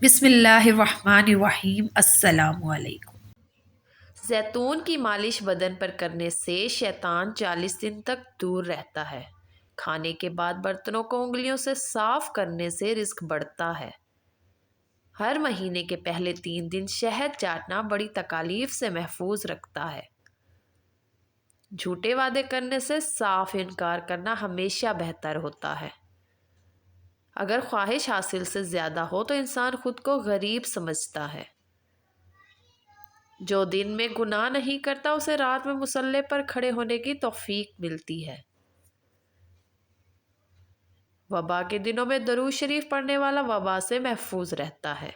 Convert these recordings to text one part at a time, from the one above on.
بسم اللہ الرحمن الرحیم۔ السلام علیکم۔ زیتون کی مالش بدن پر کرنے سے شیطان 40 دن تک دور رہتا ہے۔ کھانے کے بعد برتنوں کو انگلیوں سے صاف کرنے سے رزق بڑھتا ہے۔ ہر مہینے کے پہلے 3 دن شہد چاٹنا بڑی تکالیف سے محفوظ رکھتا ہے۔ جھوٹے وعدے کرنے سے صاف انکار کرنا ہمیشہ بہتر ہوتا ہے۔ اگر خواہش حاصل سے زیادہ ہو تو انسان خود کو غریب سمجھتا ہے۔ جو دن میں گناہ نہیں کرتا اسے رات میں مصلی پر کھڑے ہونے کی توفیق ملتی ہے۔ وبا کے دنوں میں درود شریف پڑھنے والا وبا سے محفوظ رہتا ہے۔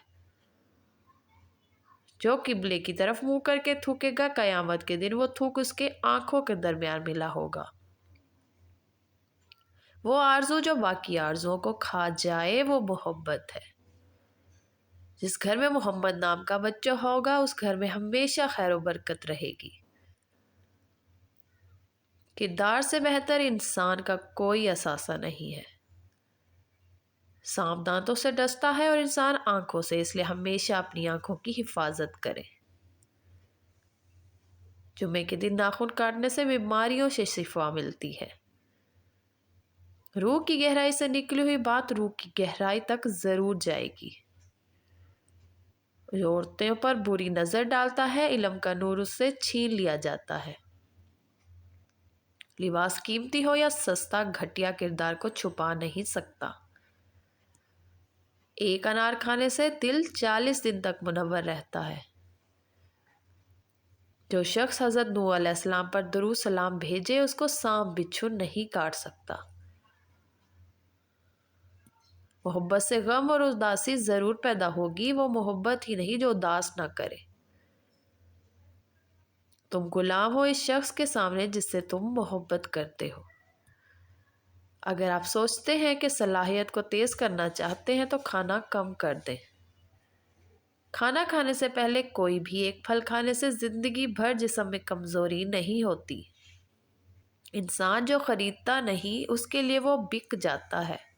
جو قبلے کی طرف منہ کر کے تھوکے گا قیامت کے دن وہ تھوک اس کے آنکھوں کے درمیان ملا ہوگا۔ وہ آرزو جو باقی آرزوؤں کو کھا جائے وہ محبت ہے۔ جس گھر میں محمد نام کا بچہ ہوگا اس گھر میں ہمیشہ خیر و برکت رہے گی۔ کردار سے بہتر انسان کا کوئی اثاثہ نہیں ہے۔ سانپ دانتوں سے ڈستا ہے اور انسان آنکھوں سے، اس لیے ہمیشہ اپنی آنکھوں کی حفاظت کرے۔ جمعے کے دن ناخن کاٹنے سے بیماریوں سے شفا ملتی ہے۔ روح کی گہرائی سے نکلی ہوئی بات روح کی گہرائی تک ضرور جائے گی۔ جو عورتوں پر بری نظر ڈالتا ہے علم کا نور اس سے چھین لیا جاتا ہے۔ لباس قیمتی ہو یا سستا گھٹیا کردار کو چھپا نہیں سکتا۔ ایک انار کھانے سے دل 40 دن تک منور رہتا ہے۔ جو شخص حضرت نوح علیہ السلام پر درود سلام بھیجے اس کو سانپ بچھو نہیں کاٹ سکتا۔ محبت سے غم اور اداسی ضرور پیدا ہوگی، وہ محبت ہی نہیں جو اداس نہ کرے۔ تم غلام ہو اس شخص کے سامنے جس سے تم محبت کرتے ہو۔ اگر آپ سوچتے ہیں کہ صلاحیت کو تیز کرنا چاہتے ہیں تو کھانا کم کر دیں۔ کھانا کھانے سے پہلے کوئی بھی ایک پھل کھانے سے زندگی بھر جسم میں کمزوری نہیں ہوتی۔ انسان جو خریدتا نہیں اس کے لیے وہ بک جاتا ہے۔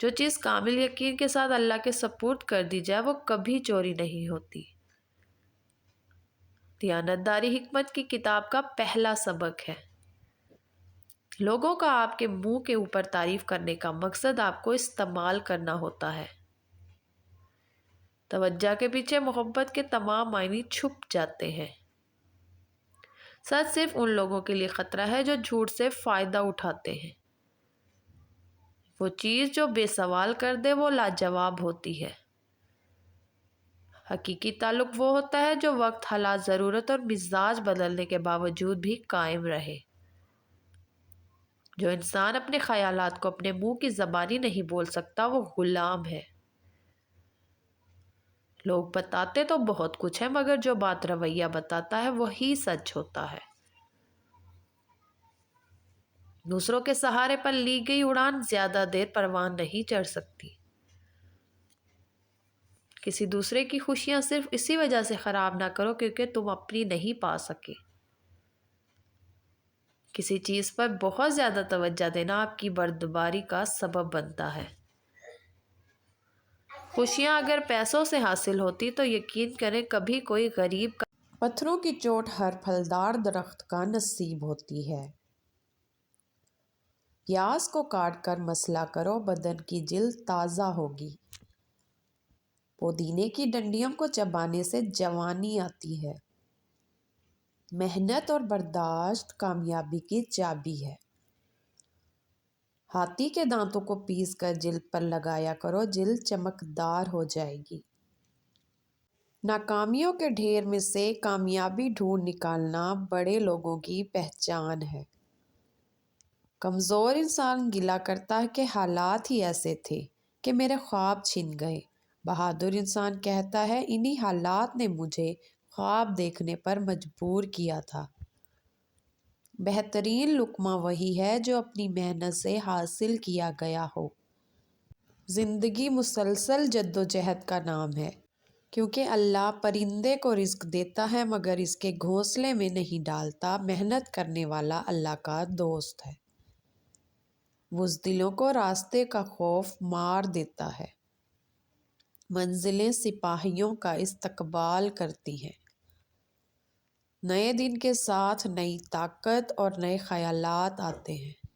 جو چیز کامل یقین کے ساتھ اللہ کے سپرد کر دی جائے وہ کبھی چوری نہیں ہوتی۔ دیانت داری حکمت کی کتاب کا پہلا سبق ہے۔ لوگوں کا آپ کے منہ کے اوپر تعریف کرنے کا مقصد آپ کو استعمال کرنا ہوتا ہے۔ توجہ کے پیچھے محبت کے تمام معنی چھپ جاتے ہیں۔ سچ صرف ان لوگوں کے لیے خطرہ ہے جو جھوٹ سے فائدہ اٹھاتے ہیں۔ وہ چیز جو بے سوال کر دے وہ لاجواب ہوتی ہے۔ حقیقی تعلق وہ ہوتا ہے جو وقت، حالات، ضرورت اور مزاج بدلنے کے باوجود بھی قائم رہے۔ جو انسان اپنے خیالات کو اپنے منہ کی زبانی نہیں بول سکتا وہ غلام ہے۔ لوگ بتاتے تو بہت کچھ ہے مگر جو بات رویہ بتاتا ہے وہی سچ ہوتا ہے۔ دوسروں کے سہارے پر لی گئی اڑان زیادہ دیر پروان نہیں چڑھ سکتی۔ کسی دوسرے کی خوشیاں صرف اسی وجہ سے خراب نہ کرو کیونکہ تم اپنی نہیں پا سکے۔ کسی چیز پر بہت زیادہ توجہ دینا آپ کی بردباری کا سبب بنتا ہے۔ خوشیاں اگر پیسوں سے حاصل ہوتی تو یقین کریں کبھی کوئی غریب کا پتھروں کی چوٹ ہر پھلدار درخت کا نصیب ہوتی ہے۔ پیاز کو کاٹ کر مسلا کرو بدن کی جلد تازہ ہوگی۔ پودینے کی ڈنڈیوں کو چبانے سے جوانی آتی ہے۔ محنت اور برداشت کامیابی کی چابی ہے۔ ہاتھی کے دانتوں کو پیس کر جلد پر لگایا کرو، جلد چمکدار ہو جائے گی۔ ناکامیوں کے ڈھیر میں سے کامیابی ڈھونڈ نکالنا بڑے لوگوں کی پہچان ہے۔ کمزور انسان گلہ کرتا ہے کہ حالات ہی ایسے تھے کہ میرے خواب چھن گئے۔ بہادر انسان کہتا ہے انہی حالات نے مجھے خواب دیکھنے پر مجبور کیا تھا۔ بہترین لقمہ وہی ہے جو اپنی محنت سے حاصل کیا گیا ہو۔ زندگی مسلسل جدوجہد کا نام ہے، کیونکہ اللہ پرندے کو رزق دیتا ہے مگر اس کے گھونسلے میں نہیں ڈالتا۔ محنت کرنے والا اللہ کا دوست ہے۔ بزدلوں کو راستے کا خوف مار دیتا ہے۔ منزلیں سپاہیوں کا استقبال کرتی ہیں۔ نئے دن کے ساتھ نئی طاقت اور نئے خیالات آتے ہیں۔